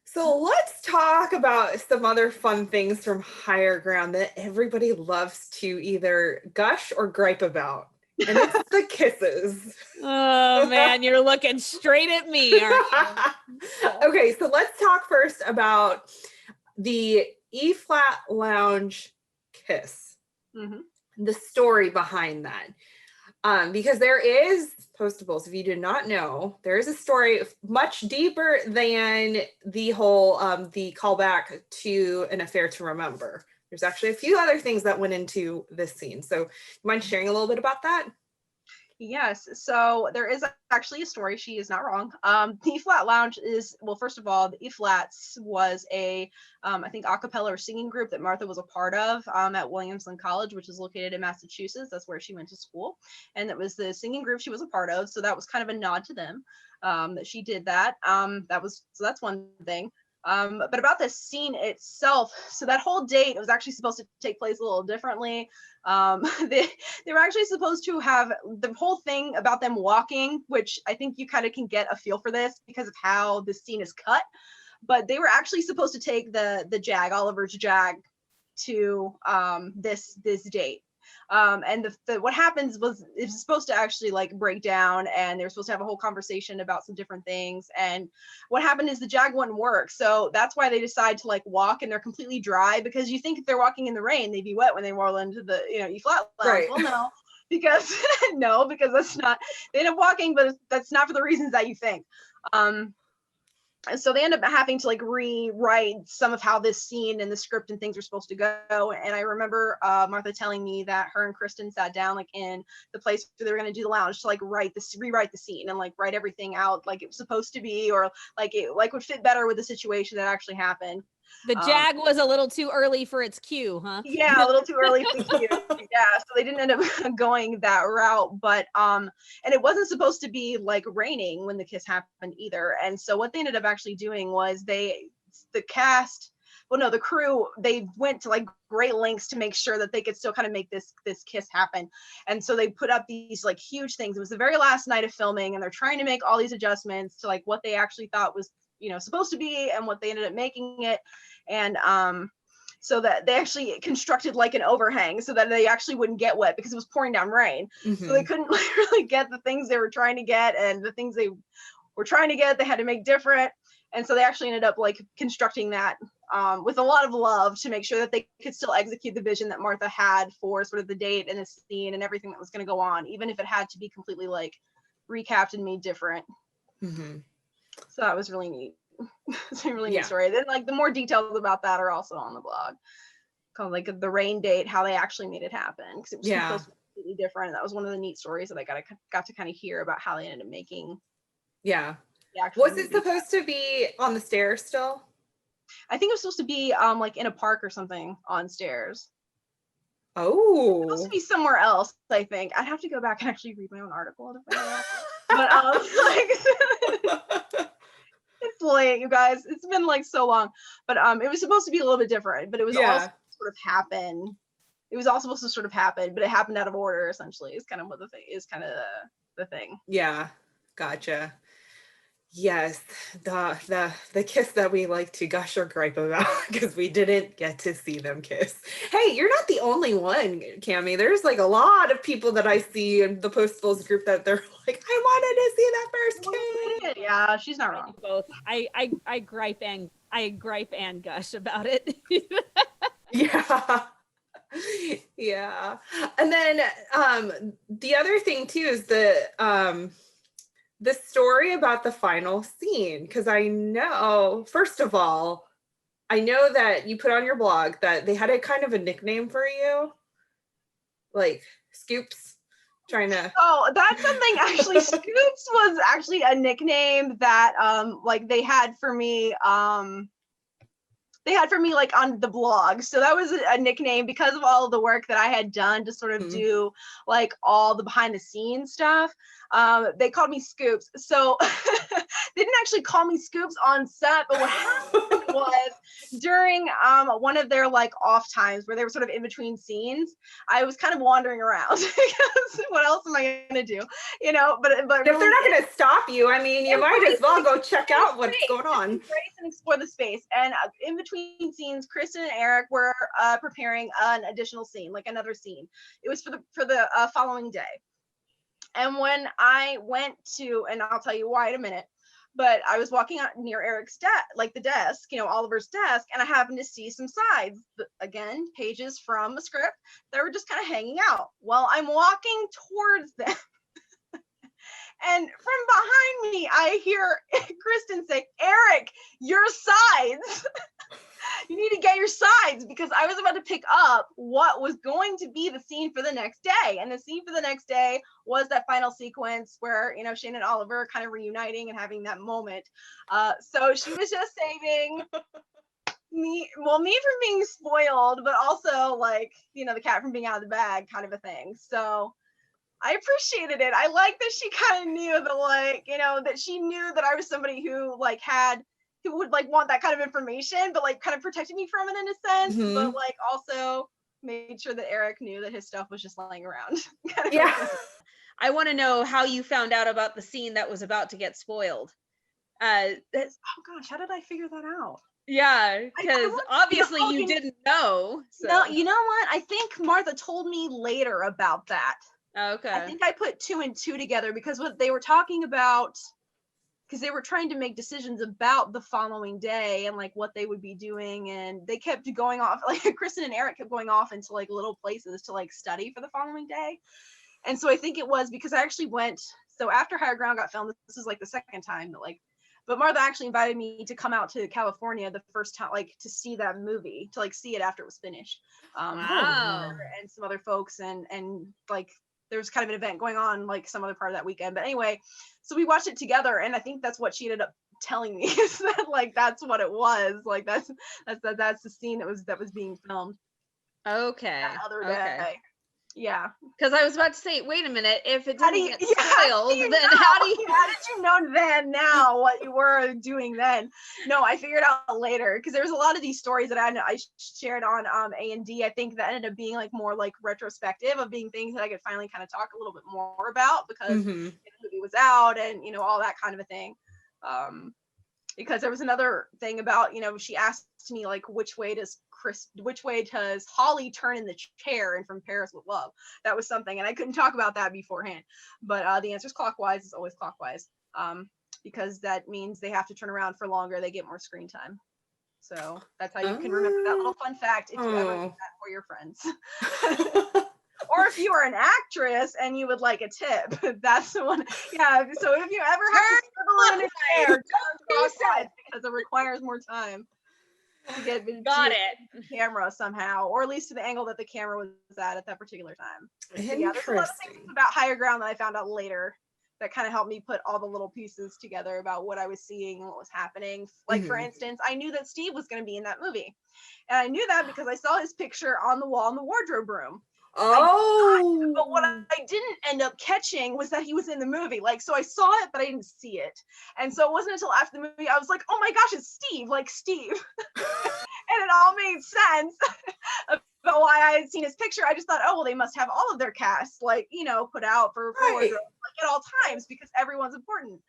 So let's talk about some other fun things from Higher Ground that everybody loves to either gush or gripe about. And it's the kisses. Oh man, you're looking straight at me, aren't you? Okay, so let's talk first about the E-flat lounge kiss. The story behind that. Because there is, Postables, if you did not know, there is a story much deeper than the whole the callback to An Affair to Remember. There's actually a few other things that went into this scene. So you mind sharing a little bit about that? Yes, so there is actually a story. She is not wrong. The E-flat Lounge is, well, first of all, the E-flats was a, I think, a cappella or singing group that Martha was a part of at Williamson College, which is located in Massachusetts. That's where she went to school, and that was the singing group she was a part of. So that was kind of a nod to them, that she did that. So that's one thing. But about the scene itself, so that whole date was actually supposed to take place a little differently. They, they were actually supposed to have the whole thing about them walking, which I think you kind of can get a feel for this because of how this scene is cut. But they were actually supposed to take the Jag, Oliver's Jag, to this date. And what happens was it's supposed to actually like break down, and they're supposed to have a whole conversation about some different things. And what happened is the Jag wouldn't work, so that's why they decide to like walk, and they're completely dry, because you think if they're walking in the rain they'd be wet when they roll into the E-flat Lounge. Right. Well, no, because because that's not, they end up walking, but that's not for the reasons that you think. So they end up having to like rewrite some of how this scene and the script and things were supposed to go. And I remember Martha telling me that her and Kristen sat down like in the place where they were going to do the lounge to like rewrite the scene and like write everything out like it was supposed to be, or like it like would fit better with the situation that actually happened. The Jag was a little too early for its cue, huh? Yeah, a little too early for the cue. Yeah, so they didn't end up going that route. But and it wasn't supposed to be like raining when the kiss happened either. And so what they ended up actually doing was the crew, they went to like great lengths to make sure that they could still kind of make this kiss happen. And so they put up these like huge things. It was the very last night of filming, and they're trying to make all these adjustments to like what they actually thought was supposed to be and what they ended up making it. And so that they actually constructed like an overhang so that they actually wouldn't get wet because it was pouring down rain. So they couldn't like, really get the things they were trying to get, and the things they were trying to get they had to make different. And so they actually ended up like constructing that with a lot of love to make sure that they could still execute the vision that Martha had for sort of the date and the scene and everything that was going to go on, even if it had to be completely like recapped and made different. So that was really neat. It's a really neat story. Then like the more details about that are also on the blog, called like the rain date, how they actually made it happen, because it was supposed to be completely different. That was one of the neat stories that I got to kind of hear about how they ended up making. Was it supposed to be on the stairs still? I think it was supposed to be like in a park or something on stairs. Oh, it's supposed to be somewhere else. I think I'd have to go back and actually read my own article to find out. But like it's late, you guys. It's been like so long. But it was supposed to be a little bit different, but it was all sort of happen. It was all supposed to sort of happen, but it happened out of order, essentially, is kind of what the thing is, kind of the thing. Yeah, gotcha. Yes, the kiss that we like to gush or gripe about because we didn't get to see them kiss. Hey, you're not the only one, Cammie. There's like a lot of people that I see in the Postables group that they're like, I wanted to see that first kiss. Yeah, she's not wrong. Both. I gripe and gush about it. Yeah. And then the other thing too is the story about the final scene, because I know, first of all, I know that you put on your blog that they had a kind of a nickname for you, like Scoops, trying to. Oh, that's something actually. Scoops was actually a nickname that like they had for me. They had for me like on the blog. So that was a nickname because of all of the work that I had done to sort of do like all the behind the scenes stuff. They called me Scoops. So they didn't actually call me Scoops on set, but what happened was during one of their like off times where they were sort of in between scenes, I was kind of wandering around because what else am I gonna do? But if really, they're not gonna stop you, I mean, you might as well go check out what's going on. Embrace and explore the space. And in between scenes, Kristen and Eric were preparing an additional scene, like another scene. It was for the following day. And when I went to, and I'll tell you why in a minute, but I was walking out near Eric's the desk, Oliver's desk, and I happened to see some sides, again, pages from a script that were just kind of hanging out. Well, I'm walking towards them. And from behind me, I hear Kristen say, "Eric, your sides." You need to get your sides, because I was about to pick up what was going to be the scene for the next day. And the scene for the next day was that final sequence where, Shane and Oliver kind of reuniting and having that moment. So she was just saving me from being spoiled, but also like, the cat from being out of the bag kind of a thing. So I appreciated it. I like that she kind of knew that, like, that she knew that I was somebody who like who would like want that kind of information, but like kind of protected me from it in a sense, but like also made sure that Eric knew that his stuff was just lying around. Yeah. I want to know how you found out about the scene that was about to get spoiled. Oh gosh, how did I figure that out? Yeah, because obviously you didn't know. So. No, you know what? I think Martha told me later about that. Okay. I think I put 2 and 2 together, because what they were talking about, because they were trying to make decisions about the following day and like what they would be doing, and they kept going off, like Kristen and Eric kept going off into like little places to like study for the following day. And so I think it was because I actually went, so after Higher Ground got filmed, this is like the second time that like, but Martha actually invited me to come out to California the first time, like to see that movie, to like see it after it was finished. Wow. And some other folks, and like there was kind of an event going on like some other part of that weekend. But anyway, so we watched it together, and I think that's what she ended up telling me, is that like that's what it was. Like that's the scene that was being filmed. Okay. That other day. Yeah. Because I was about to say, wait a minute, if it didn't get spoiled, how did you know then now what you were doing then? No, I figured out later, because there was a lot of these stories that I shared on A&D. I think that ended up being like more like retrospective of being things that I could finally kind of talk a little bit more about, because the movie was out and all that kind of a thing. Because there was another thing about, she asked me like, which way does Holly turn in the chair and From Paris with Love? That was something, and I couldn't talk about that beforehand, but the answer is clockwise. It's always clockwise, because that means they have to turn around for longer. They get more screen time. So that's how you can remember that little fun fact if you ever do that for your friends. Or if you are an actress and you would like a tip, that's the one. Yeah. So if you ever have to scribble in a chair, turn clockwise, because it requires more time to get the camera somehow, or at least to the angle that the camera was at that particular time. So, yeah, there's a lot of things about Higher Ground that I found out later that kind of helped me put all the little pieces together about what I was seeing and what was happening. Like, for instance, I knew that Steve was going to be in that movie, and I knew that because I saw his picture on the wall in the wardrobe room. But what I didn't end up catching was that he was in the movie. Like, so I saw it, but I didn't see it. And so it wasn't until after the movie I was like, oh my gosh, it's Steve, like Steve. And it all made sense about why I had seen his picture. I just thought, oh, well, they must have all of their casts, like, put out for wardrobe, like at all times, because everyone's important.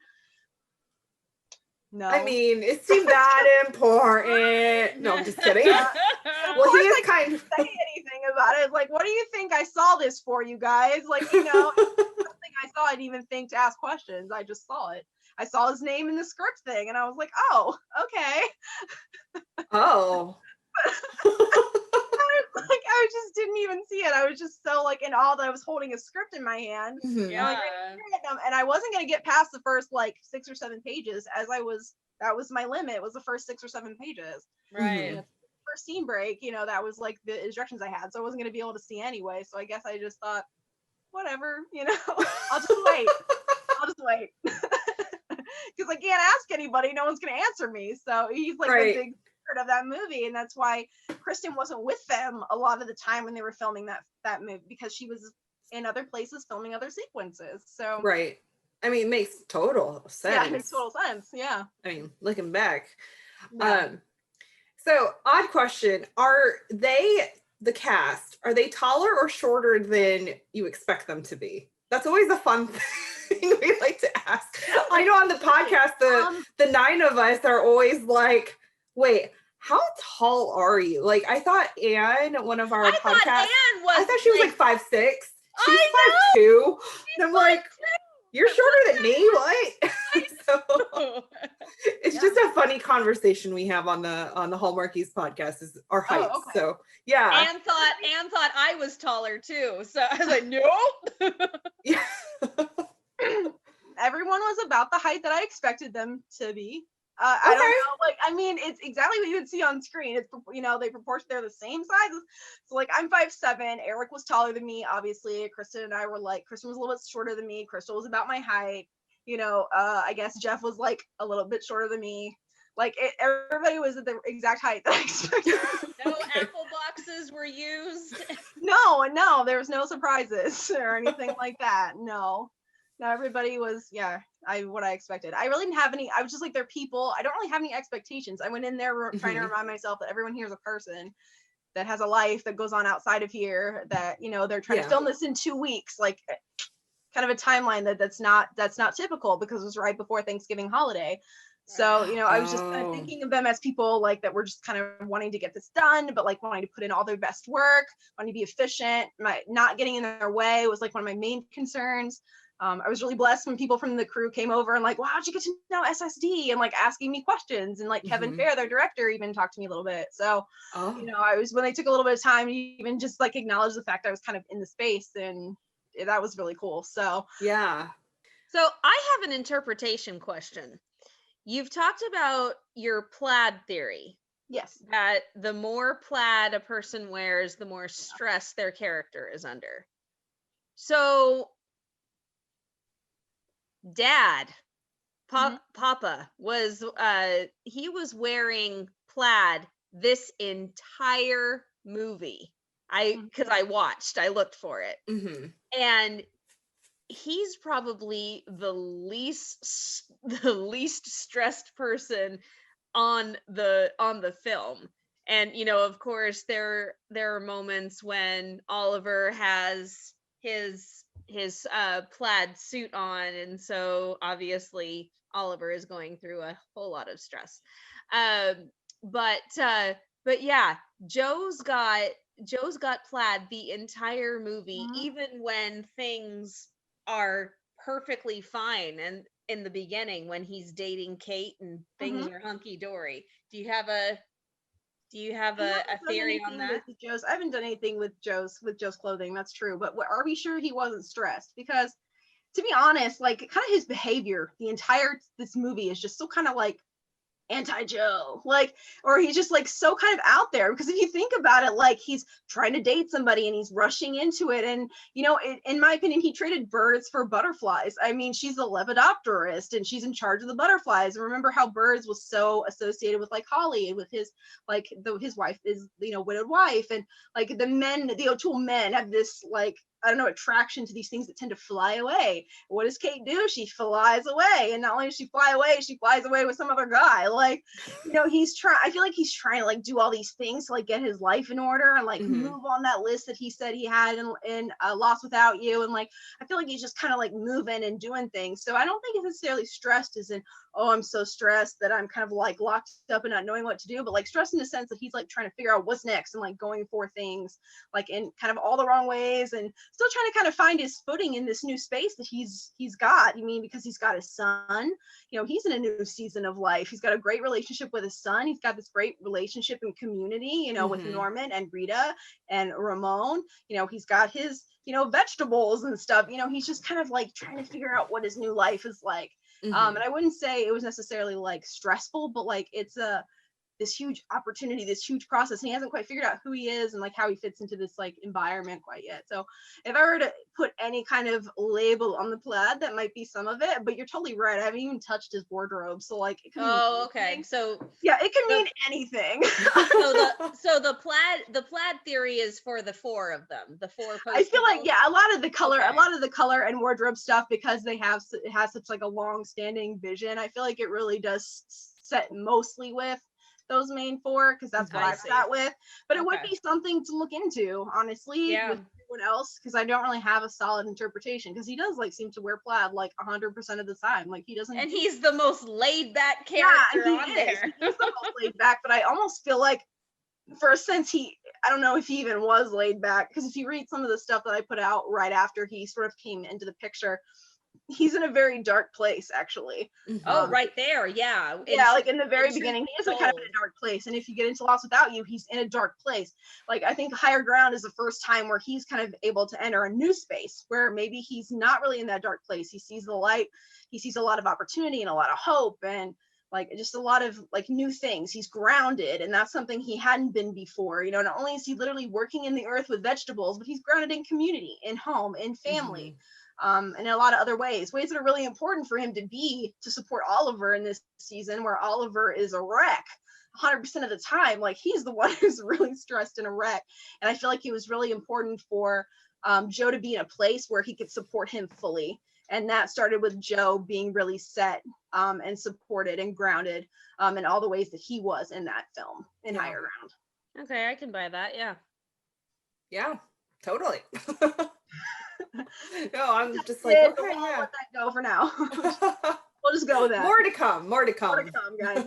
No. I mean, it seemed that important. No, I'm just kidding. Well, he is kind of say anything about it. Like, what do you think I saw this for, you guys? Like, something I saw, I didn't even think to ask questions. I just saw it. I saw his name in the script thing, and I was like, oh, okay. Oh. I just didn't even see it. I was just so like in awe that I was holding a script in my hand. Yeah. And I wasn't going to get past the first like 6 or 7 pages, as that was my limit, was the first 6 or 7 pages. Right. First scene break, that was like the instructions I had. So I wasn't going to be able to see anyway. So I guess I just thought, whatever, I'll just wait. I'll just wait. Because I can't ask anybody. No one's going to answer me. So he's like the big of that movie, and that's why Kristen wasn't with them a lot of the time when they were filming that movie, because she was in other places filming other sequences. So I mean, it makes total sense. Yeah, it makes total sense. Yeah. I mean, looking back. So odd question. Are they, the cast, are they taller or shorter than you expect them to be? That's always a fun thing we like to ask. I know on the podcast, the 9 of us are always like, wait, how tall are you? Like, I thought Anne, one of our podcasts, I thought she was like 5'6". She's 5'2". And I'm like, you're shorter than me? What? So it's just a funny conversation we have on the Hallmarkies podcast, is our heights. Oh, okay. So yeah. Anne thought I was taller too. So I was like, no. Everyone was about the height that I expected them to be. I don't know. Like, I mean, it's exactly what you would see on screen. It's, you know, they're the same sizes. So like, I'm 5'7". Eric was taller than me, obviously. Kristen and I were like, Kristen was a little bit shorter than me. Crystal was about my height. You know, I guess Jeff was like a little bit shorter than me. Like, everybody was at the exact height that I expected. No apple boxes were used. No, there was no surprises or anything like that. No, everybody was, what I expected. I really didn't have any. I was just like, they're people. I don't really have any expectations. I went in there trying to remind myself that everyone here is a person that has a life that goes on outside of here, that, you know, they're trying to film this in 2 weeks, like kind of a timeline that's not typical, because it was right before Thanksgiving holiday. So, you know, I was just kind of thinking of them as people like that were just kind of wanting to get this done, but like wanting to put in all their best work, wanting to be efficient. Not getting in their way was like one of my main concerns. I was really blessed when people from the crew came over and like, wow, how'd you get to know SSD? And like asking me questions. And like Kevin Fair, their director, even talked to me a little bit. So, you know, when they took a little bit of time to even just like acknowledge the fact I was kind of in the space, and that was really cool. So, yeah. So I have an interpretation question. You've talked about your plaid theory. Yes. That the more plaid a person wears, the more stress their character is under. So Dad, Papa was he was wearing plaid this entire movie. Because I looked for it. And he's probably the least stressed person on the film. And, you know, of course there are moments when Oliver has his plaid suit on, and so obviously Oliver is going through a whole lot of stress. But yeah, Joe's got plaid the entire movie, even when things are perfectly fine, and in the beginning when he's dating Kate and things are hunky-dory. Do you have a theory on that? I haven't done anything with Joe's clothing, that's true, but are we sure he wasn't stressed? Because to be honest, like kind of his behavior the entire this movie is just so kind of like anti-Joe, like, or he's just like so kind of out there, because if you think about it, like he's trying to date somebody and he's rushing into it, and you know, in my opinion, he traded birds for butterflies. I mean, she's a lepidopterist and she's in charge of the butterflies, and remember how birds was so associated with like Holly and with his like his wife is, you know, widowed wife, and like the O'Toole men have this like, I don't know, attraction to these things that tend to fly away. What does Kate do? She flies away. And not only does she fly away, she flies away with some other guy. Like, you know, I feel like he's trying to like do all these things to like get his life in order and like move on that list that he said he had in Lost Without You. And like, I feel like he's just kind of like moving and doing things. So I don't think he's necessarily stressed as in, oh, I'm so stressed that I'm kind of like locked up and not knowing what to do, but like stressed in the sense that he's like trying to figure out what's next and like going for things like in kind of all the wrong ways, and still trying to kind of find his footing in this new space that he's got. You mean, because he's got his son, you know, he's in a new season of life. He's got a great relationship with his son. He's got this great relationship and community, you know, with Norman and Rita and Ramon. You know, he's got his, you know, vegetables and stuff. You know, he's just kind of like trying to figure out what his new life is like. And I wouldn't say it was necessarily like stressful, but like it's this huge opportunity, this huge process, and he hasn't quite figured out who he is and like how he fits into this like environment quite yet. So if I were to put any kind of label on the plaid, that might be some of it, but you're totally right. I haven't even touched his wardrobe, so like it could mean anything. So yeah, it can mean anything. so the plaid theory is for the four of them, the four I feel like a lot of the color and wardrobe stuff, because it has such like a long standing vision. I feel like it really does set mostly with those main four, because that's what I've sat with, but it would be something to look into, honestly, with everyone else, because I don't really have a solid interpretation, because he does like seem to wear plaid like 100% of the time, like he doesn't, and he's the most laid back character on there. He's the most laid back, but I almost feel like for a sense I don't know if he even was laid back, because if you read some of the stuff that I put out right after he sort of came into the picture, he's in a very dark place, actually. Oh, right there. Yeah. Like in the very beginning, he is kind of in a dark place. And if you get into Lost Without You, he's in a dark place. Like, I think Higher Ground is the first time where he's kind of able to enter a new space where maybe he's not really in that dark place. He sees the light. He sees a lot of opportunity and a lot of hope. And like just a lot of like new things. He's grounded, and that's something he hadn't been before. You know, not only is he literally working in the earth with vegetables, but he's grounded in community, in home, in family, and in a lot of other ways that are really important for him to support Oliver in this season, where Oliver is a wreck 100% of the time. Like, he's the one who's really stressed and a wreck. And I feel like it was really important for Joe to be in a place where he could support him fully. And that started with Joe being really set and supported and grounded in all the ways that he was in that film in Higher Ground. Okay, I can buy that. Yeah. Yeah, totally. No, I'm just like, We'll okay, yeah. let that go for now. We'll just go with that. More to come, guys.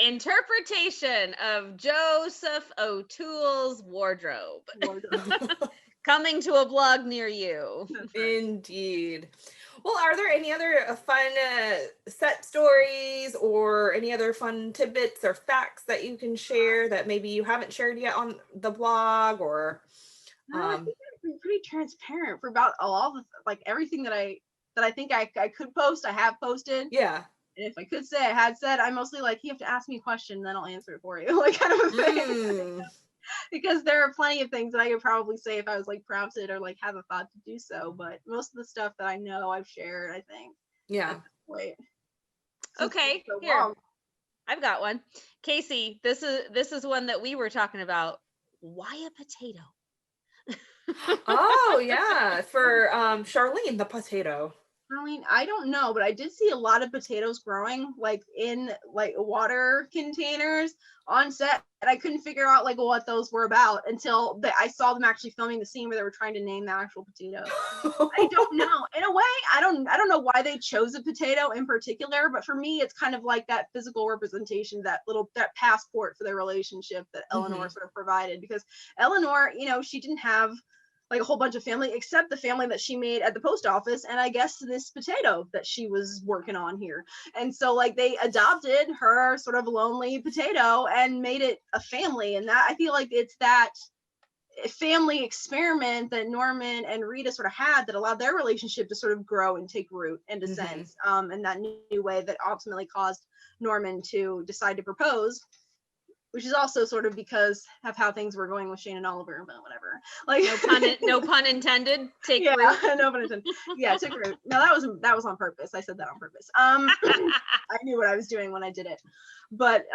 Interpretation of Joseph O'Toole's wardrobe. Coming to a blog near you. Indeed. Well, are there any other fun set stories or any other fun tidbits or facts that you can share that maybe you haven't shared yet on the blog? Or no, I think I've been pretty transparent for about all the like everything that I think I could post. I have posted. Yeah. And if I could say I had said, I'm mostly like, you have to ask me a question, then I'll answer it for you, like kind of a thing. Because there are plenty of things that I could probably say if I was like prompted or like have a thought to do so. But most of the stuff that I know I've shared, I think. Yeah. Wait. Okay. So here, long. I've got one. Kaycee, this is one that we were talking about. Why a potato? Oh yeah, for Charlene, the potato. Charlene, I don't know, but I did see a lot of potatoes growing like in like water containers on set, and I couldn't figure out like what those were about until I saw them actually filming the scene where they were trying to name the actual potato. I don't know. In a way, I don't know why they chose a potato in particular, but for me, it's kind of like that physical representation, that passport for their relationship that Eleanor sort of provided, because Eleanor, you know, she didn't have like a whole bunch of family except the family that she made at the post office, and I guess this potato that she was working on here. And so like they adopted her sort of lonely potato and made it a family. And that, I feel like it's that family experiment that Norman and Rita sort of had that allowed their relationship to sort of grow and take root and descend in that new way that ultimately caused Norman to decide to propose, which is also sort of because of how things were going with Shane and Oliver, but whatever. Like no pun intended. Take root. No pun intended. Yeah, take root. No, that was on purpose. I said that on purpose. I knew what I was doing when I did it, but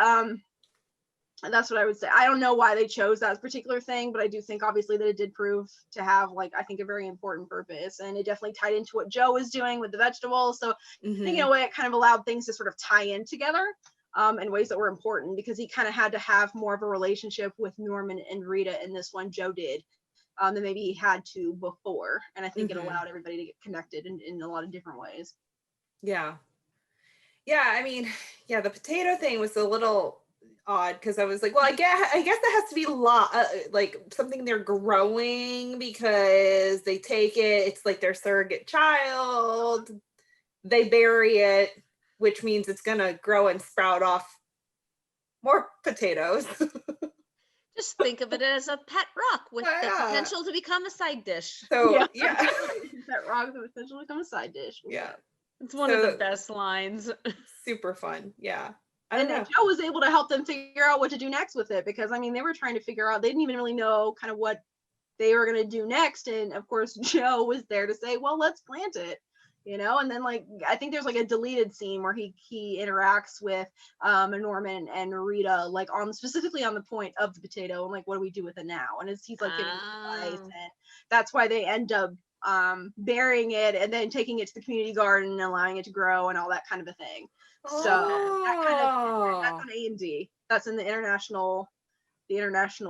that's what I would say. I don't know why they chose that particular thing, but I do think obviously that it did prove to have like, I think, a very important purpose, and it definitely tied into what Joe was doing with the vegetables. So I think in a way it kind of allowed things to sort of tie in together. In ways that were important, because he kind of had to have more of a relationship with Norman and Rita in this one, Joe did, than maybe he had to before. And I think it allowed everybody to get connected in a lot of different ways. Yeah. Yeah, I mean, yeah, the potato thing was a little odd, because I was like, well, I guess that has to be like something they're growing, because they take it, it's like their surrogate child, they bury it, which means it's gonna grow and sprout off more potatoes. Just think of it as a pet rock with the potential to become a side dish. So yeah. Pet rock with the potential to become a side dish. Yeah. It's one of the best lines. Super fun. Yeah. And Joe was able to help them figure out what to do next with it, because I mean, they were trying to figure out, they didn't even really know kind of what they were going to do next. And of course, Joe was there to say, well, let's plant it. You know, and then like I think there's like a deleted scene where he interacts with Norman and Rita, like specifically on the point of the potato and like, what do we do with it now? And he's like giving advice, and that's why they end up burying it and then taking it to the community garden and allowing it to grow and all that kind of a thing. So that's on A&D. That's in the international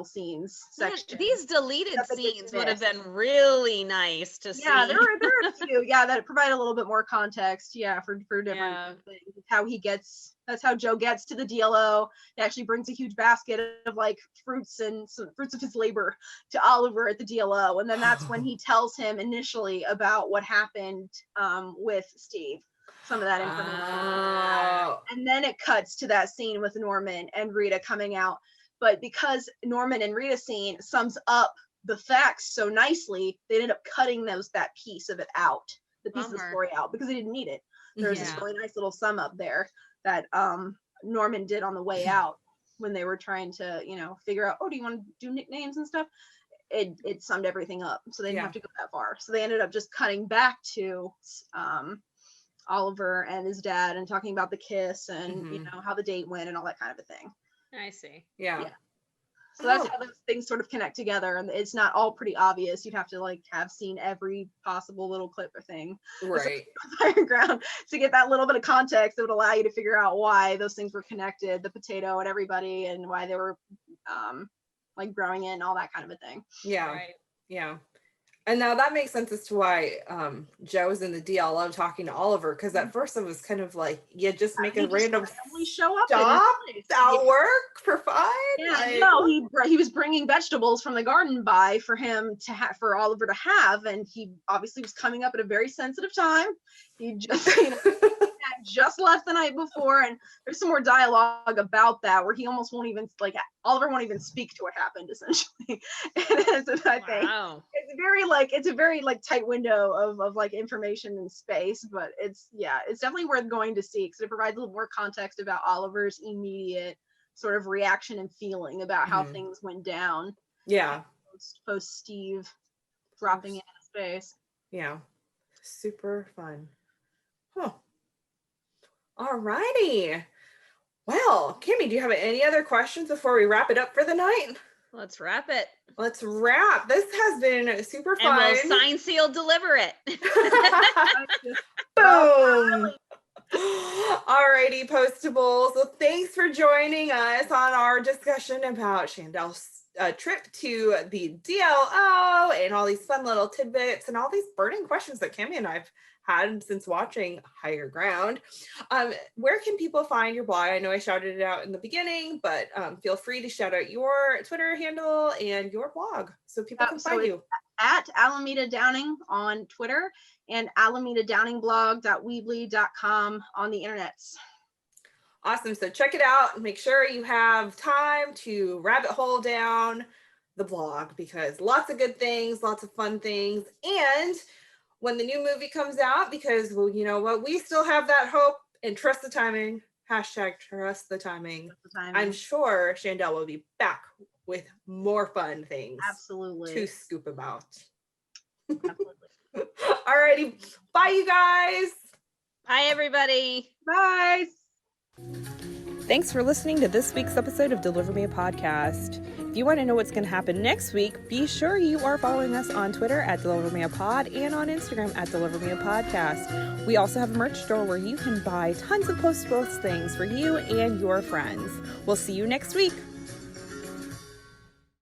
scenes section. These deleted scenes would have been really nice to see. Yeah, there are a few. Yeah, that provide a little bit more context. Yeah, for different things. That's how Joe gets to the DLO. He actually brings a huge basket of like fruits of his labor to Oliver at the DLO, and then that's when he tells him initially about what happened with Steve. Some of that information, and then it cuts to that scene with Norman and Rita coming out. But because Norman and Rita scene sums up the facts so nicely, they ended up cutting that piece of it out, the piece of the story out, because they didn't need it. There's this really nice little sum up there that Norman did on the way out when they were trying to, you know, figure out, oh, do you want to do nicknames and stuff? It summed everything up, so they didn't have to go that far. So they ended up just cutting back to Oliver and his dad and talking about the kiss and you know, how the date went and all that kind of a thing. I see. Yeah. So that's how those things sort of connect together, and it's not all pretty obvious. You'd have to like have seen every possible little clip or thing, Right? Higher Ground, to get that little bit of context that would allow you to figure out why those things were connected, the potato and everybody, and why they were like growing in, all that kind of a thing. Yeah. Right. Yeah. And now that makes sense as to why Joe's in the deal. I love talking to Oliver, because at first I was kind of like, you just make a random show up stop at work for fun. Yeah, like, no, he was bringing vegetables from the garden by for him to have, for Oliver to have, and he obviously was coming up at a very sensitive time. He just, you know, had just left the night before, and there's some more dialogue about that where he almost won't even, like, Oliver won't even speak to what happened, essentially. And so I think it's a very tight window of like information and space, but it's definitely worth going to see, because it provides a little more context about Oliver's immediate sort of reaction and feeling about how things went down. Yeah. Post Steve dropping into space. Yeah. Super fun. Huh. All righty. Well, Kimmy, do you have any other questions before we wrap it up for the night? Let's wrap it. Let's wrap. This has been super fun. And we'll sign, seal, deliver it. Boom. Alrighty, Postables. Well, thanks for joining us on our discussion about Chandel's trip to the DLO and all these fun little tidbits and all these burning questions that Kimmy and I've had since watching Higher Ground. Where can people find your blog? I know I shouted it out in the beginning, but feel free to shout out your Twitter handle and your blog so people can find you. At Alameda Downing on Twitter and alamedadawningblog.weebly.com on the internets. Awesome. So check it out. Make sure you have time to rabbit hole down the blog, because lots of good things, lots of fun things. And when the new movie comes out, because, well, you know what, we still have that hope and trust the timing. Hashtag trust the timing. I'm sure Chandel will be back with more fun things. Absolutely. To scoop about. Absolutely. Alrighty. Bye, you guys. Bye, everybody. Bye. Thanks for listening to this week's episode of Deliver Me a Podcast. If you want to know what's going to happen next week, be sure you are following us on Twitter at Deliver Me a Pod and on Instagram at Deliver Me a Podcast. We also have a merch store where you can buy tons of Postables things for you and your friends. We'll see you next week.